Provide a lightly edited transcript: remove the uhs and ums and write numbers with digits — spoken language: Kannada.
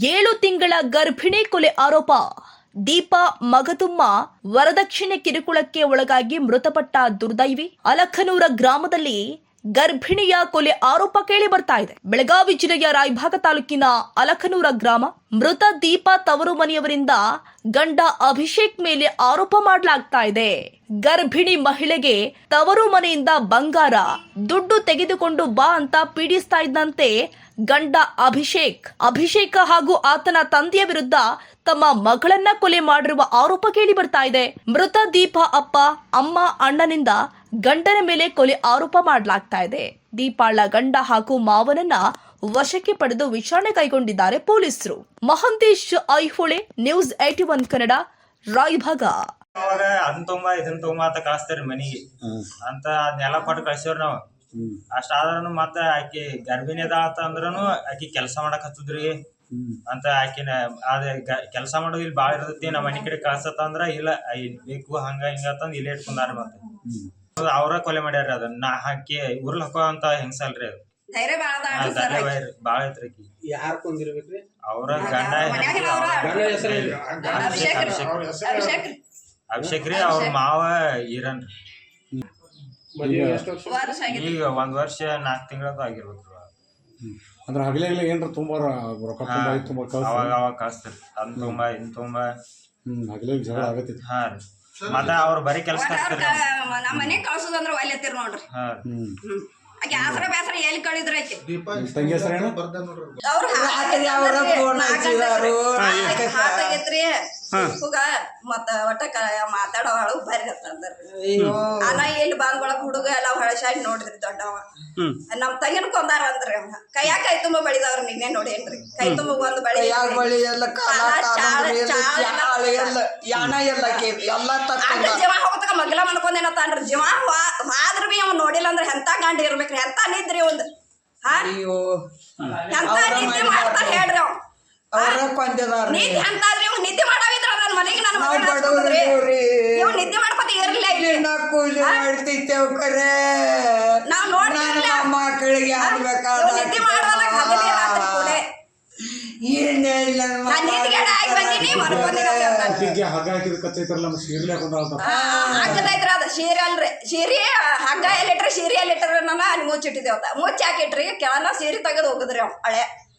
7 ತಿಂಗಳ ಗರ್ಭಿಣಿ ಕೊಲೆ ಆರೋಪ. ದೀಪಾ ಮಗದುಮ್ಮ ವರದಕ್ಷಿಣೆ ಕಿರುಕುಳಕ್ಕೆ ಒಳಗಾಗಿ ಮೃತಪಟ್ಟ ದುರ್ದೈವಿ. ಅಲಖನೂರ ಗ್ರಾಮದಲ್ಲಿ ಗರ್ಭಿಣಿಯ ಕೊಲೆ ಆರೋಪ ಕೇಳಿ ಬರ್ತಾ ಇದೆ. ಬೆಳಗಾವಿ ಜಿಲ್ಲೆಯ ರಾಯಭಾಗ ತಾಲೂಕಿನ ಅಲಖನೂರ ಗ್ರಾಮ. ಮೃತ ದೀಪಾ ತವರು ಮನೆಯವರಿಂದ ಗಂಡ ಅಭಿಷೇಕ್ ಮೇಲೆ ಆರೋಪ ಮಾಡಲಾಗ್ತಾ ಇದೆ. ಗರ್ಭಿಣಿ ಮಹಿಳೆಗೆ ತವರು ಮನೆಯಿಂದ ಬಂಗಾರ, ದುಡ್ಡು ತೆಗೆದುಕೊಂಡು ಬಾ ಅಂತ ಪೀಡಿಸ್ತಾ ಇದ್ದಂತೆ ಗಂಡ ಅಭಿಷೇಕ ಹಾಗೂ ಆತನ ತಂದೆಯ ವಿರುದ್ಧ ತಮ್ಮ ಮಗಳನ್ನ ಕೊಲೆ ಮಾಡಿರುವ ಆರೋಪ ಕೇಳಿ ಬರ್ತಾ ಇದೆ. ಮೃತ ದೀಪಾ ಅಪ್ಪ, ಅಮ್ಮ, ಅಣ್ಣನಿಂದ ಗಂಡನ ಮೇಲೆ ಕೊಲೆ ಆರೋಪ ಮಾಡಲಾಗ್ತಾ ಇದೆ. ದೀಪಾಳ ಗಂಡ ಹಾಗೂ ಮಾವನನ್ನ ವಶಕ್ಕೆ ಪಡೆದು ವಿಚಾರಣೆ ಕೈಗೊಂಡಿದ್ದಾರೆ ಪೊಲೀಸರು. ಮಹಂತೇಶ್ ಐಹೊಳೆ, ನ್ಯೂಸ್ 81 ಕನ್ನಡ, ರಾಯಭಾಗ. ಅವಾಗ ಅದನ್ನ ತುಂಬ ಇದನ್ನ ತುಂಬ ಅಂತ ಕಳಿಸ್ತಾರಿ ಮನಿಗೆ ಅಂತ ಅದನ್ನೆಲ್ಲ ಕೊಟ್ಟು ಕಳ್ಸಿವ್ರಿ ನಾವು. ಅಷ್ಟಾದ್ರೂ ಮತ್ತೆ ಆಕಿ ಗರ್ಭಿಣಿ ಅದಾತ ಅಂದ್ರೂ ಆಕಿ ಕೆಲಸ ಮಾಡಕ್ ಹತ್ತದ್ರಿ ಅಂತ ಆಕಿನ ಅದ ಕೆಲಸ ಮಾಡೋದು ಇಲ್ಲಿ ಭಾಳ ಇರ್ತೈತಿ. ನಮ್ಮ ಮನೆ ಕಡೆ ಕಳ್ಸತ್ತ ಅಂದ್ರ ಇಲ್ಲ ಬೇಕು ಹಂಗ ಹಿಂಗ ಅಂತಂದ್ ಇಲ್ಲೇ ಇಟ್ಕೊಂಡಾರ. ಮತ್ತೆ ಅವ್ರ ಕೊಲೆ ಮಾಡ್ಯಾರ. ಅದನ್ನ ಹಾಕಿ ಉರ್ಲ್ ಹಾಕೋ ಅಂತ ಹೆಂಗಸಲ್ರಿ ಅದು ಬಾಳ ಐತ್ರಿ. ಯಾರ್ ಕೊಂದಿರ್ಬೇಕ್ರಿ? ಅವ್ರ ಗಂಡ ಅಭಿಷೇಕ್ ರೀ. ಅವ್ರ ಮಾವ ಈರನ್. ಈಗ 1 ವರ್ಷ 4 ತಿಂಗಳದ್ದು ಆಗಿರ್ಬೇಕು. ಅಂದ್ರೆ ಹಗಲೇ ಏನ್ರ ತುಂಬಾ ರೊಕ್ಕ ಅವಾಗ ಕಳಿಸ್ತಾರ. ಅದನ್ನ ತುಂಬಾ ಇನ್ ತುಂಬಾ ಹಗಲೇ ಜಗಳ ಆಗತ್ತಿತ್ತು. ಹಾ ರೀ. ಮತ್ತ ಅವ್ರ ಬರೀ ಕೆಲಸ ಕಳಿಸ್ತಾರ. ನಮ್ಮ ಮನೆ ಕಳ್ಸೋದಂದ್ರ ಒಲ್ಲೆತ್ತಿರ್ ನೋಡ್ರಿ. ಹಾ ಆಕೆ ಆಸರ ಬೇಸರ ಎಲ್ಲಿ ಕಳಿದ್ರ ಆಕೆ ತಂಗಿ ಹೆಸರೇನು? ಅವ್ರು ಹಾಕಾಗೈತ್ರಿ ಮತ್ತ ಒಟ್ಟ ಮಾತಾಡೋಳು ಬರಿ ಹತ್ತಂದ್ರಿ. ಅನ್ನ ಎಲ್ಲಿ ಬಾಂದ್ಗೊಳಕ್ ಹುಡುಗ ಎಲ್ಲ ಹೊಳಸಾಡಿ ನೋಡಿದ್ರಿ ದೊಡ್ಡವ. ನಮ್ ತಂಗಿನ ಕೊಂದಾರ ಅಂದ್ರಿ. ಕೈಯಾಗ ಕೈ ತುಂಬ ಬಳಿದವ್ರ ನಿನ್ನೆ ನೋಡೇನ್ರಿ. ಕೈ ತುಂಬ ಒಂದು ಬಳಿ ಜೀವ ಹೋಗತಕ ಮಗ್ಲ ಮನ್ಕೊಂಡೇನತ್ತಾನ್ರಿ. ಜೀವ ಆದ್ರ ಬಿ ಅವ್ ನೋಡಿಲ್ಲ ಅಂದ್ರ ಎಂತ ಗಂಡ ಇರ್ಬೇಕ್ರಿ, ಎಂತ ನಿದ್ರಿ ಒಂದ್ ಎಂತ ನಿದ್ದೆ ಮಾಡ್ತಾರ ಹೇಳ್ರಿ. ಅವ್ ನಿದ್ದೆ ಎಂತಾದ್ರಿ ಇವ್ ನಿದ್ದೆ ಮಾಡಾವಿದ್ರ ನನ್ ಮನೆಗೆ ನನ್ನ ಮಗಳ್ರಿ. ಇವ್ ನಿದ್ದೆ ಮಾಡ್ಕೊತ ಇರ್ಲಿಲ್ಲ ಇಲ್ಲಿ. ನಾವ್ ನೋಡ್ತೀವಿ ಮಕ್ಕಳಿಗೆ ನಿದ್ದೆ ಮಾಡಲ್ಲ ಹಗಲಿ ರಾತ್ರಿ ಕೂಡೆ. ಹಗ್ಗದೈತ್ರ ಅದ ಸೀರೆ ಅಲ್ರಿ. ಸೀರೆ ಹಗ್ಗ ಎಲ್ಲಿಟ್ರಿ, ಸೀರೆ ಎಲ್ಲಿಟ್ರಿ ನಾನು ಅಲ್ಲಿ ಮುಚ್ಚಿಟ್ಟಿದ್ದೇವತ್ತ. ಮುಚ್ಚಿ ಹಾಕಿಟ್ರಿ ಕೆಳನ ಸೀರೆ ತೆಗೆದು ಹೋಗಿದ್ರಿ ಅವ್ ಹಳೆ.